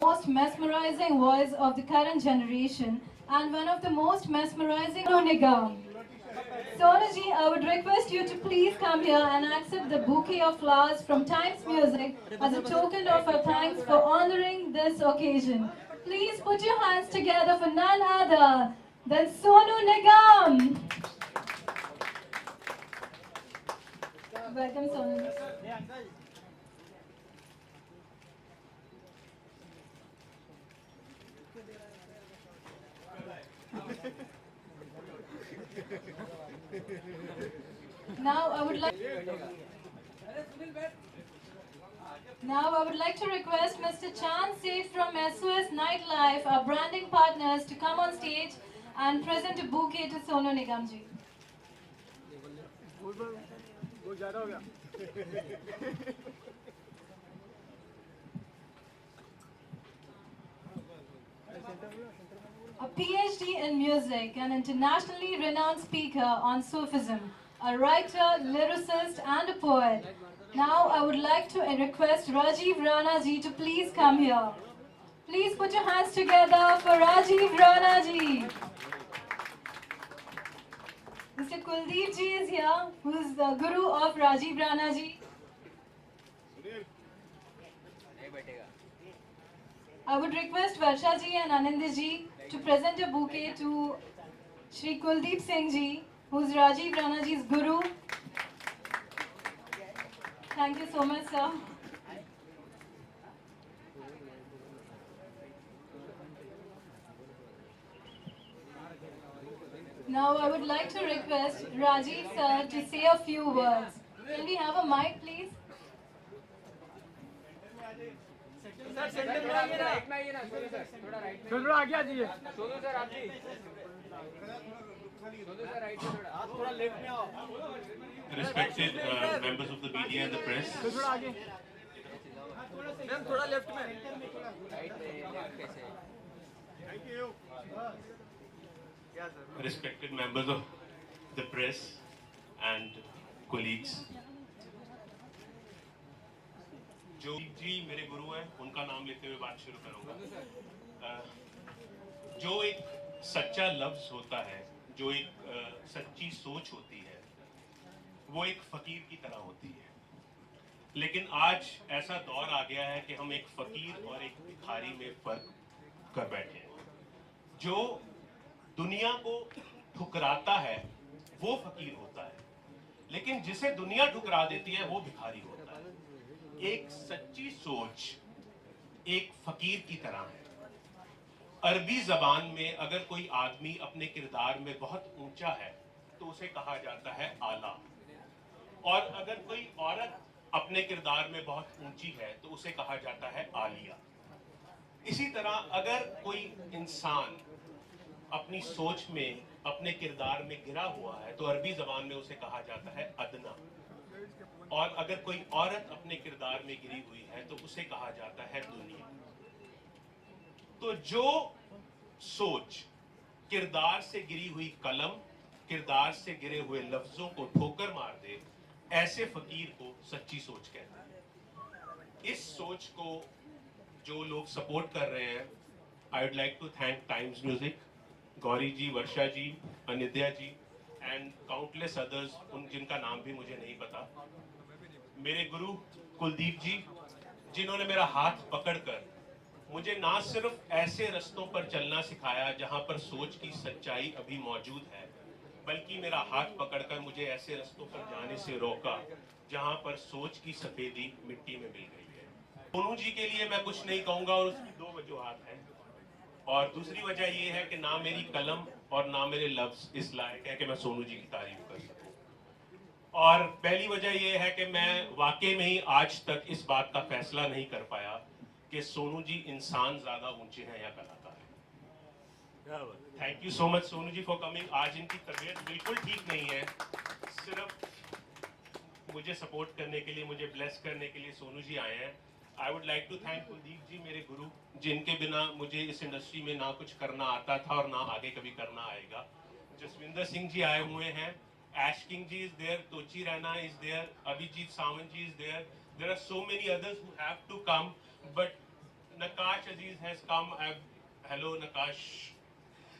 Most mesmerizing voice of the current generation and one of the most mesmerizing Sonu Nigam. Sonuji, I would request you to please come here and accept the bouquet of flowers from Times Music as a token of our thanks for honoring this occasion. Please put your hands together for none other than Sonu Nigam. Welcome, Sonu. Now I would like Now I would like to request Mr. Chand Seth from SOS Nightlife, our branding partners, to come on stage and present a bouquet to Sonu Nigam ji. A PhD in music, an internationally renowned speaker on Sufism, a writer, lyricist, and a poet. Now I would like to request Rajiv Rana ji to please come here. Please put your hands together for Rajiv Rana ji. Mr. Kuldeep ji is here, who is the guru of Rajiv Rana ji. I would request Varsha ji and Anand ji to present a bouquet to Shri Kuldeep Singh ji, who is Rajiv Rana ji's guru. Thank you so much, sir. Now I would like to request Rajiv sir to say a few words. Can we have a mic, please? Sir centre में आगे ना एक में आइए ना Sonu sir थोड़ा right में सोनू आगे आ जाइए सोनू सर आप जी सोनू सर राइट में थोड़ा आप थोड़ा लेफ्ट में आओ Respected members of the media and the press, थोड़ा आगे मैम थोड़ा लेफ्ट में राइट में लेफ्ट कैसे thank you respected members of the press and colleagues, जो जी मेरे गुरु हैं उनका नाम लेते हुए बात शुरू करूंगा। जो एक सच्चा लफ्ज होता है, जो एक सच्ची सोच होती है, वो एक फकीर की तरह होती है। लेकिन आज ऐसा दौर आ गया है कि हम एक फकीर और एक भिखारी में फर्क कर बैठे हैं। जो दुनिया को ठुकराता है वो फकीर होता है, लेकिन जिसे दुनिया ठुकरा देती है वो भिखारी होता है। एक सच्ची सोच एक फकीर की तरह है। अरबी जबान में अगर कोई आदमी अपने किरदार में बहुत ऊंचा है तो उसे कहा जाता है आला, और अगर कोई औरत अपने किरदार में बहुत ऊंची है तो उसे कहा जाता है आलिया। इसी तरह अगर कोई इंसान अपनी सोच में अपने किरदार में गिरा हुआ है तो अरबी जबान में उसे कहा जाता है अदना, और अगर कोई औरत अपने किरदार में गिरी हुई है तो उसे कहा जाता है दुनिया। तो जो सोच किरदार से गिरी हुई कलम, किरदार से गिरे हुए लफ्जों को ठोकर मार दे, ऐसे फकीर को सच्ची सोच कहते हैं। इस सोच को जो लोग सपोर्ट कर रहे हैं, I would like to thank Times Music, Gauri ji, Varsha ji, Anidya ji and countless others, उन जिनका नाम भी मुझे नहीं पता। मेरे गुरु कुलदीप जी, जिन्होंने मेरा हाथ पकड़कर मुझे ना सिर्फ ऐसे रस्तों पर चलना सिखाया जहां पर सोच की सच्चाई अभी मौजूद है, बल्कि मेरा हाथ पकड़कर मुझे ऐसे रस्तों पर जाने से रोका जहां पर सोच की सफेदी मिट्टी में मिल गई है। सोनू जी के लिए मैं कुछ नहीं कहूंगा, और उसकी दो वजूहात हैं। और दूसरी वजह यह है कि ना मेरी कलम और ना मेरे लफ्ज इस लायक है कि मैं सोनू जी की तारीफ कर सकूं। और पहली वजह यह है कि मैं वाकई में ही आज तक इस बात का फैसला नहीं कर पाया कि सोनू जी इंसान ज्यादा ऊंचे हैं या कलाकार हैं। Thank you so much Sonu ji for coming. आज इनकी तबीयत बिल्कुल ठीक नहीं है, सिर्फ मुझे सपोर्ट करने के लिए, मुझे ब्लेस करने के लिए सोनू जी आए हैं। I would like to thank Kuldeep ji, मेरे गुरु, जिनके बिना मुझे इस इंडस्ट्री में ना कुछ करना आता था और ना आगे कभी करना आएगा। जसविंदर सिंह जी आए हुए हैं, Ash King ji is there, Tochi Rana is there, Abhijit Sawant ji is there. There are so many others who have to come, but Nakash Aziz has come. Hello, Nakash.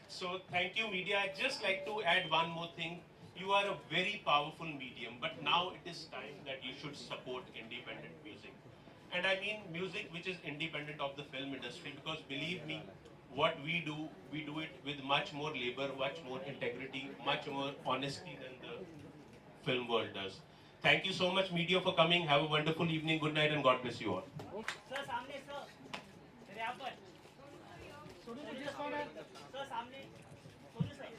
So thank you, media. I'd just like to add one more thing. You are a very powerful medium, but now it is time that you should support independent music. And I mean music which is independent of the film industry, because believe me, what we do it with much more labor, much more integrity, much more honesty than the film world does. Thank you so much, media, for coming. Have a wonderful evening. Good night, and God bless you all. Sir सामने sir मेरे यहाँ पर सोनू जी कौन है sir सामने Sonu sir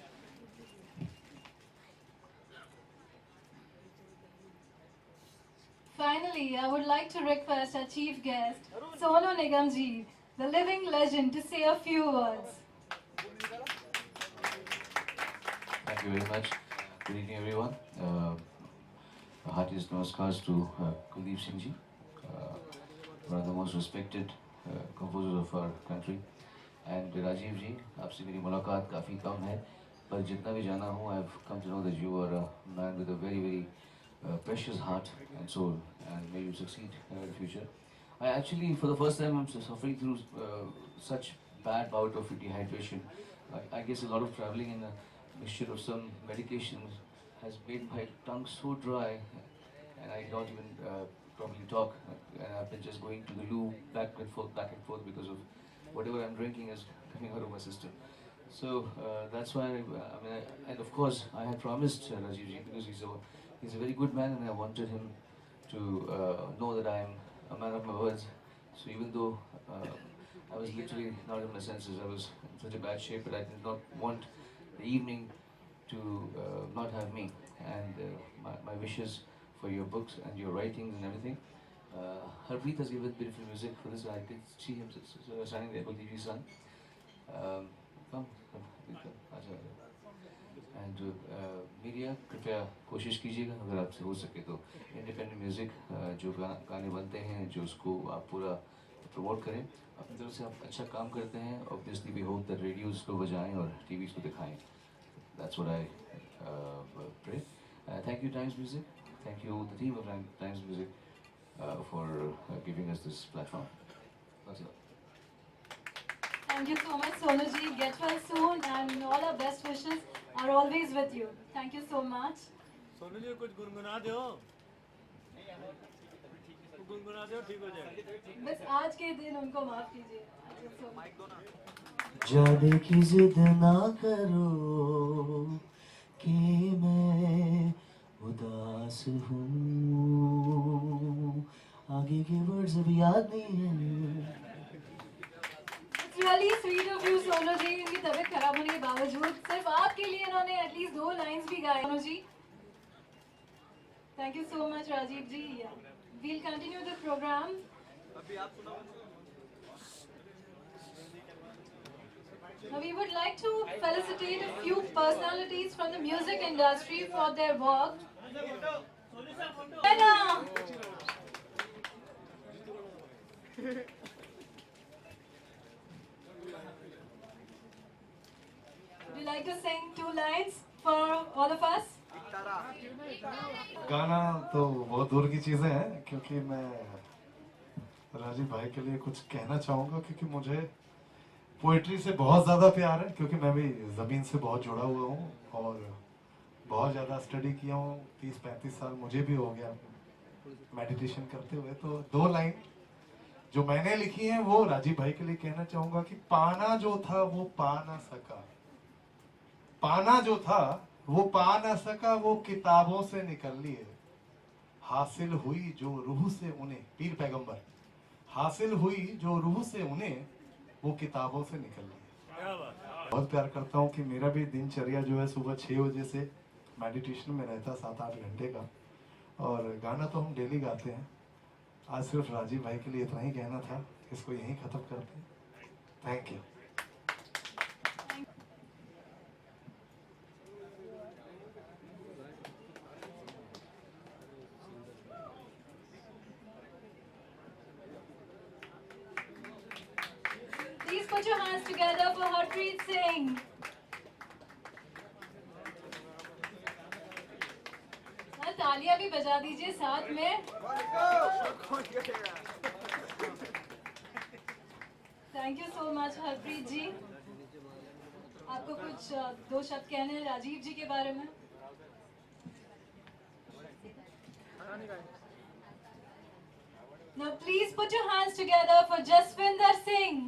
Finally, I would like to request our chief guest, Sonu Nigam ji, the living legend, to say a few words. Thank you very much. Good evening, everyone. Heartiest namaskars to Kuldeep Singh ji, one of the most respected composers of our country. And Rajiv ji, आपसे मेरी मुलाकात काफ़ी कम है, पर जितना भी जाना हूँ, I've come to know that you are a man with a very, very precious heart and soul, and may you succeed in the future. I actually, for the first time, I'm suffering through such bad bout of dehydration. I guess a lot of traveling and a mixture of some medications has made my tongue so dry, and I don't even probably talk. And I've been just going to the loo back and forth because of whatever I'm drinking is coming out of my system. So that's why, and of course, I had promised Rajiv ji, because he's a very good man, and I wanted him to know that I am a man of my words. So even though I was literally not in my senses, I was in such a bad shape, but I did not want the evening to not have me. And my wishes for your books and your writings and everything. Harpreet has given beautiful music for this. I did see him signing the Apple TV son. Come, and media कृपया कोशिश कीजिएगा, अगर आपसे हो सके तो independent music जो गाने बनते हैं, जो उसको आप पूरा प्रमोट करें। अपनी तरफ से आप अच्छा काम करते हैं, obviously we hope that radios को बजाएं और टीवीज़ को दिखाएं। That's what I pray. Thank you Times Music, thank you the team of Times Music for giving us this platform. Thank you so much, Sonu ji. Get well soon, and all our best wishes are always with you. Thank you so much. Sonu ji कुछ गुनगुना दो गुनगुना दो ठीक हो जाएगा बस आज के दिन उनको माफ कीजिए. ज्यादा की जिद ना करो कि मैं उदास हूँ, आगे के वर्ड्स अभी याद नहीं है। It's really sweet of you, Sonu ji. इनकी तबीयत खराब होने के बावजूद सिर्फ आपके लिए इन्होंने एटलीस्ट 2 लाइंस भी गाए. Sonu ji, thank you so much, Rajiv ji. Yeah. We'll continue the program. अभी आप सुनाओ. Now we would like to felicitate a few personalities from the music industry for their work. Anna! Would you like to sing 2 lines for all of us? गाना तो बहुत दूर की चीज़ें हैं, क्योंकि मैं राजीव भाई के लिए कुछ कहना चाहूँगा, क्योंकि मुझे पोइट्री से बहुत ज़्यादा प्यार है, क्योंकि मैं भी ज़मीन से बहुत जुड़ा हुआ हूँ और बहुत ज़्यादा स्टडी किया हूँ। 30-35 साल मुझे भी हो गया मेडिटेशन करते हुए। तो 2 लाइन जो मैंने लिखी हैं वो राजीव भाई के लिए कहना चाहूँगा कि पाना जो था वो पा ना सका, पाना जो था वो पा ना सका, वो किताबों से निकल लिए। हासिल हुई जो रूह से उन्हें, पीर पैगंबर, हासिल हुई जो रूह से उन्हें, वो किताबों से निकल लिए। बहुत प्यार करता हूँ कि मेरा भी दिनचर्या जो है सुबह 6 बजे से मेडिटेशन में रहता, 7-8 घंटे का। और गाना तो हम डेली गाते हैं। आज सिर्फ राजीव भाई के लिए इतना ही कहना था, इसको यहीं ख़त्म करते हैं। Thank you. Please put your hands together for Harpreet Singh. तालियां भी बजा दीजिए साथ में. Thank you so much Harpreet ji. आपको कुछ दो शब्द कहने हैं राजीव जी के बारे में? Now please put your hands together for Jaswinder Singh.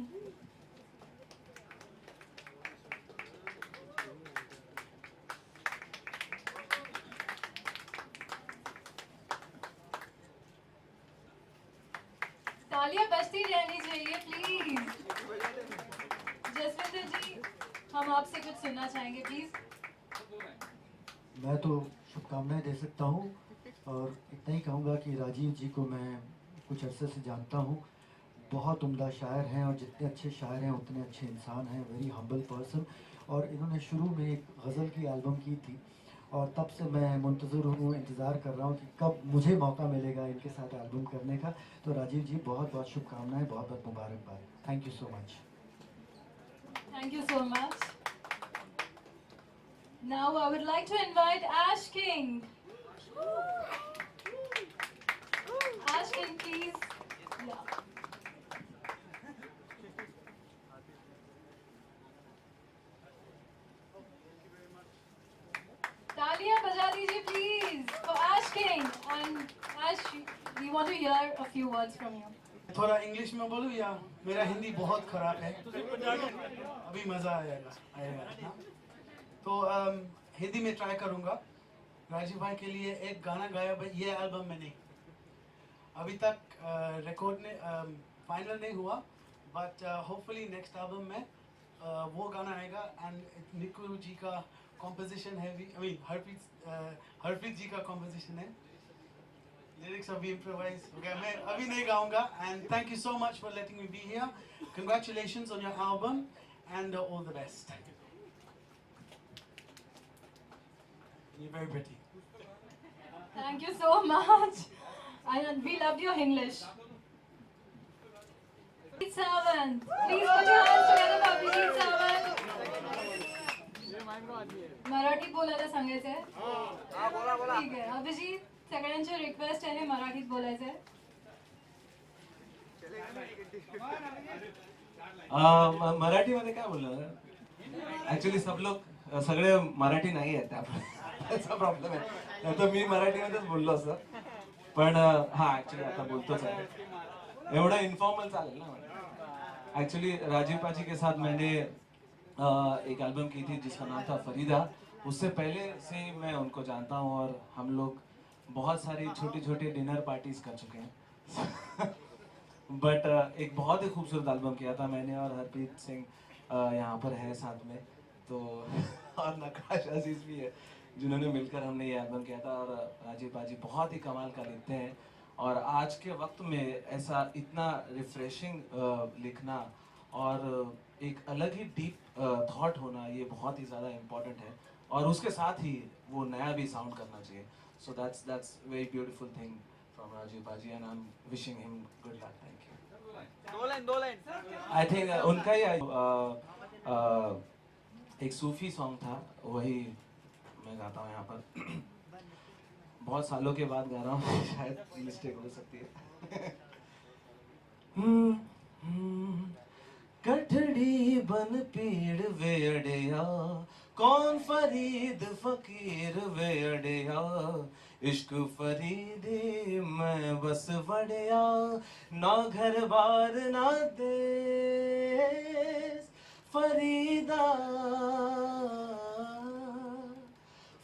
तालियां बजती रहनी चाहिए प्लीज। जसविंदर जी, हम आपसे कुछ सुनना चाहेंगे प्लीज। मैं तो शुभकामनाएं दे सकता हूँ और इतना ही कहूँगा कि राजीव जी को मैं कुछ अरसे से जानता हूँ। बहुत उम्दा शायर हैं और जितने अच्छे शायर हैं उतने अच्छे इंसान हैं। Very humble person. और इन्होंने शुरू में एक गज़ल की एल्बम की थी और तब से मैं मुंतज़िर हूँ, इंतज़ार कर रहा हूँ कि कब मुझे मौका मिलेगा इनके साथ एल्बम करने का। तो राजीव जी बहुत बहुत शुभकामनाएं, बहुत बहुत मुबारकबाद। Thank you so much. Thank you so much. Now I would like to invite Ash King. Ash King, please. Yeah. तालियां बजा दीजिए please for Ash King. And Ash, we want to hear a few words from you. थोड़ा English में बोलूँ या मेरा हिंदी बहुत खराब है? अभी मज़ा आएगा ना? तो हिंदी में ट्राई करूँगा। राजीव भाई के लिए एक गाना गाया ये एल्बम में नहीं, अभी तक रिकॉर्ड ने फाइनल नहीं हुआ, बट होपफुली नेक्स्ट एल्बम में वो गाना आएगा। एंड निकू जी का कॉम्पोजिशन है, आई मीन हरप्रीत जी का कॉम्पोजिशन है। लिरिक्स अभी इम्प्रोवाइज हो गया, मैं अभी नहीं गाऊंगा। And thank you so much for letting me be here. Congratulations on your album and all the best. You're very pretty. Thank you so much. And we loved your English. Abhijit Sawant. Please put your hands together for Abhijit Sawant. मराठीत बोलायला सांगायचंय? ठीक आहे. अभिजित, सगळ्यांची request आहे मराठीत बोलायचंय. मराठीमध्ये काय बोलणार? ऍक्च्युली सब लोक सगळे मराठी नाही आहेत, त्याचा प्रॉब्लेम आहे. नाही तर मी मराठीमध्येच बोललो असतं, पण हा ऍक्च्युली आता बोलतोच आहे. एवढं इन्फॉर्मल चालेल ना? एक्चुअली राजीव पाजी के साथ मैंने एक एल्बम की थी जिसका नाम था फरीदा। उससे पहले से मैं उनको जानता हूँ और हम लोग बहुत सारी छोटी छोटी डिनर पार्टीज कर चुके हैं। बट एक बहुत ही खूबसूरत एल्बम किया था मैंने और हरप्रीत सिंह यहाँ पर है साथ में, तो और नक्काश अजीज भी है, जिन्होंने मिलकर हमने ये एल्बम किया था। और राजीव पाजी बहुत ही कमाल का लिखते हैं और आज के वक्त में ऐसा इतना रिफ्रेशिंग लिखना और एक अलग ही डीप थॉट होना, ये बहुत ही ज़्यादा इम्पोर्टेंट है। और उसके साथ ही वो नया भी साउंड करना चाहिए। So that's very beautiful thing from Rajiv paaji and I am wishing him good luck. Thank you. दो लाइन आई थिंक उनका ही एक सूफी सॉन्ग था, वही मैं गाता हूँ यहाँ पर। बहुत सालों के बाद गा रहा हूँ, शायद मिस्टेक हो सकती है। कठड़ी बन पीड़ वे अड़िया, कौन फरीद फकीर वे अड़िया, इश्क फरीदी मैं बस वड़िया, ना घर बार ना देश Farida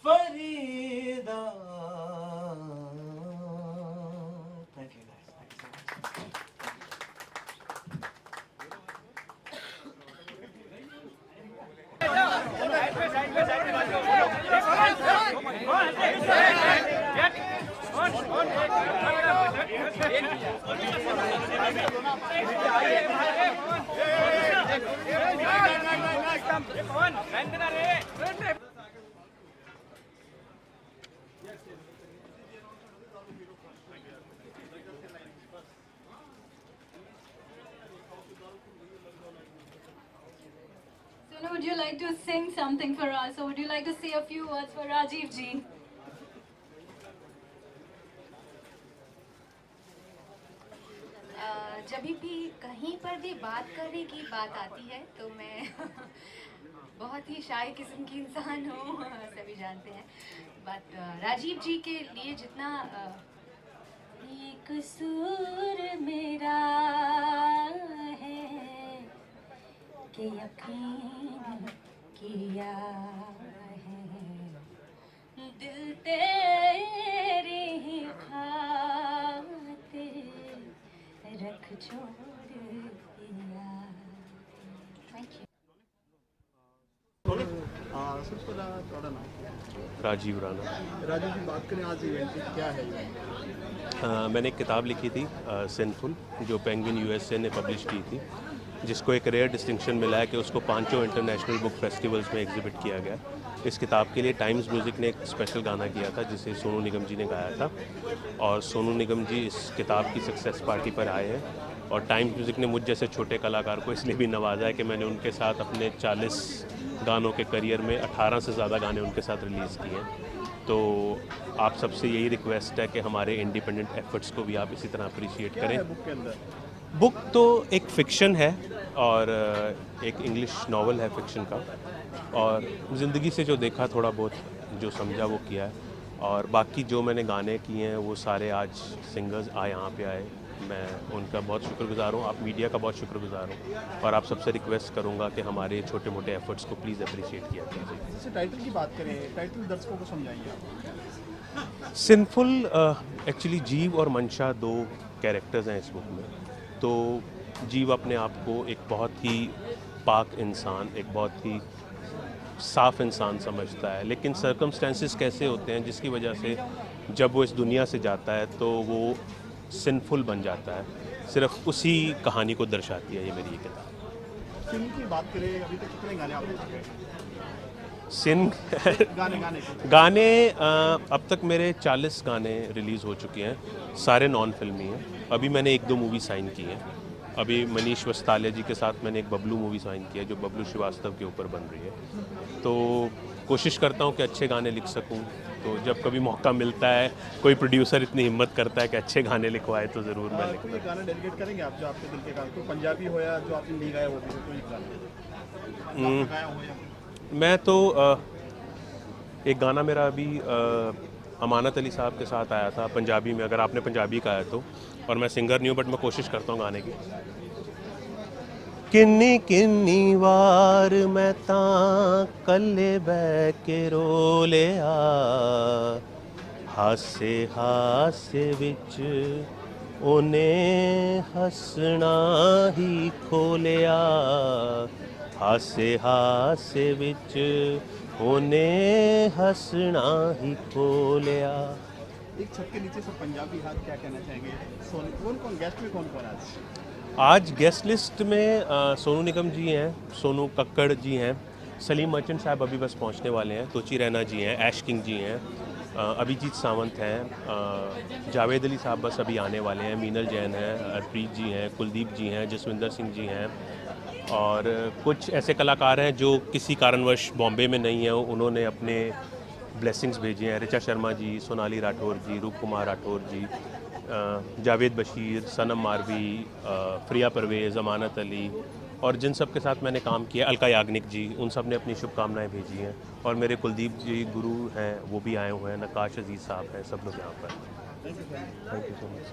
Farida. Thank you guys, thank you so much. So would you like to sing something for us, or would you like to say a few words for Rajiv ji? जब भी कहीं पर जब भी बात करने की बात आती है तो मैं बहुत ही शाय किस्म की इंसान हूँ, सभी जानते हैं। बट राजीव जी के लिए जितना ये कसूर मेरा है कि यकीन किया है, दिल तेरी ही खातिर रख छोड़ दिया। Thank you. थोड़ा ना राजीव राणा। राजू जी बात करें आज इवेंट की, क्या है ये? मैंने एक किताब लिखी थी सिनफुल, जो पेंगुइन यूएसए ने पब्लिश की थी, जिसको एक रेयर डिस्टिंक्शन मिला है कि उसको 5 इंटरनेशनल बुक फेस्टिवल्स में एग्जिबिट किया गया। इस किताब के लिए टाइम्स म्यूज़िक ने एक स्पेशल गाना किया था जिसे सोनू निगम जी ने गाया था, और सोनू निगम जी इस किताब की सक्सेस पार्टी पर आए हैं। और टाइम्स म्यूज़िक ने मुझ जैसे छोटे कलाकार को इसलिए भी नवाजा है कि मैंने उनके साथ अपने 40 गानों के करियर में 18 से ज़्यादा गाने उनके साथ रिलीज़ किए हैं। तो आप सबसे यही रिक्वेस्ट है कि हमारे इंडिपेंडेंट एफर्ट्स को भी आप इसी तरह अप्रिशिएट करें। बुक के अंदर बुक तो एक फ़िक्शन है और एक इंग्लिश नावल है फ़िक्शन का, और ज़िंदगी से जो देखा थोड़ा बहुत जो समझा वो किया है। और बाकी जो मैंने गाने किए हैं वो सारे आज सिंगर्स यहाँ पे आए, मैं उनका बहुत शुक्रगुज़ार हूँ, आप मीडिया का बहुत शुक्रगुज़ार हूँ, और आप सबसे रिक्वेस्ट करूँगा कि हमारे छोटे मोटे एफर्ट्स को प्लीज़ अप्रिशिएट किया कीजिए। जैसे टाइटल की बात करें, टाइटल दर्शकों को समझाइए आप। सिनफुल एक्चुअली जीव और मंशा 2 कैरेक्टर्स हैं इस बुक में। तो जीव अपने आप को एक बहुत ही पाक इंसान, एक बहुत ही साफ इंसान समझता है, लेकिन सर्कमस्टेंसेस कैसे होते हैं जिसकी वजह से जब वो इस दुनिया से जाता है तो वो सिनफुल बन जाता है। सिर्फ उसी कहानी को दर्शाती है ये मेरी ये किताब। फिल्म की बात करें, अभी तक कितने गाने आपने लिखे? सिन गाने अब तक मेरे 40 गाने रिलीज़ हो चुके हैं, सारे नॉन फिल्मी हैं। अभी मैंने 1-2 मूवी साइन की हैं। अभी मनीष वस्तालिया जी के साथ मैंने एक बबलू मूवी साइन की है जो बबलू श्रीवास्तव के ऊपर बन रही है। तो कोशिश करता हूँ कि अच्छे गाने लिख सकूँ, तो जब कभी मौका मिलता है, कोई प्रोड्यूसर इतनी हिम्मत करता है कि अच्छे गाने लिखवाए तो ज़रूर मैं लिखता कोई गाना डेडिकेट करेंगे आप जो आपके दिल के गाने, कोई पंजाबी हो या जो आपने नहीं गाया वो भी कोई गाना गाया हो या मैं तो एक गाना मेरा अभी अमानत अली साहब के साथ आया था पंजाबी में, अगर आपने पंजाबी का है तो, और मैं सिंगर नहीं हूँ बट मैं कोशिश करता हूँ गाने की। किन्नी किन्नी वार मैं तां कल्ले बह के रो लिया, हासे हासे विच ओने हसना ही खोलिया, हासे हासे विच ओने हसना ही खोलिया। एक छत के नीचे सब पंजाबी हाथ, क्या कहना चाहेंगे? कौन कौन गेस्ट में कौन कौन आज गेस्ट लिस्ट में सोनू निगम जी हैं, सोनू कक्कड़ जी हैं, सलीम मर्चेंट साहब अभी बस पहुंचने वाले हैं, तुची रैना जी हैं, ऐश किंग जी हैं, अभिजीत सावंत हैं, जावेद अली साहब बस अभी आने वाले हैं, मीनल जैन हैं, हरप्रीत जी हैं, कुलदीप जी हैं, जसविंदर सिंह जी हैं, और कुछ ऐसे कलाकार हैं जो किसी कारणवश बॉम्बे में नहीं हैं, उन्होंने अपने ब्लेसिंग्स भेजी हैं। ऋचा शर्मा जी, सोनाली राठौर जी, रूप कुमार राठौर जी, जावेद बशीर, सनम मारवी, प्रिया परवेज़, अमानत अली, और जिन सब के साथ मैंने काम किया, अलका याग्निक जी, उन सब ने अपनी शुभकामनाएं भेजी हैं। और मेरे कुलदीप जी गुरु हैं वो भी आए हुए हैं, नकाश अजीज़ साहब हैं, सब लोग यहाँ पर। Thank you so much.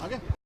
आगे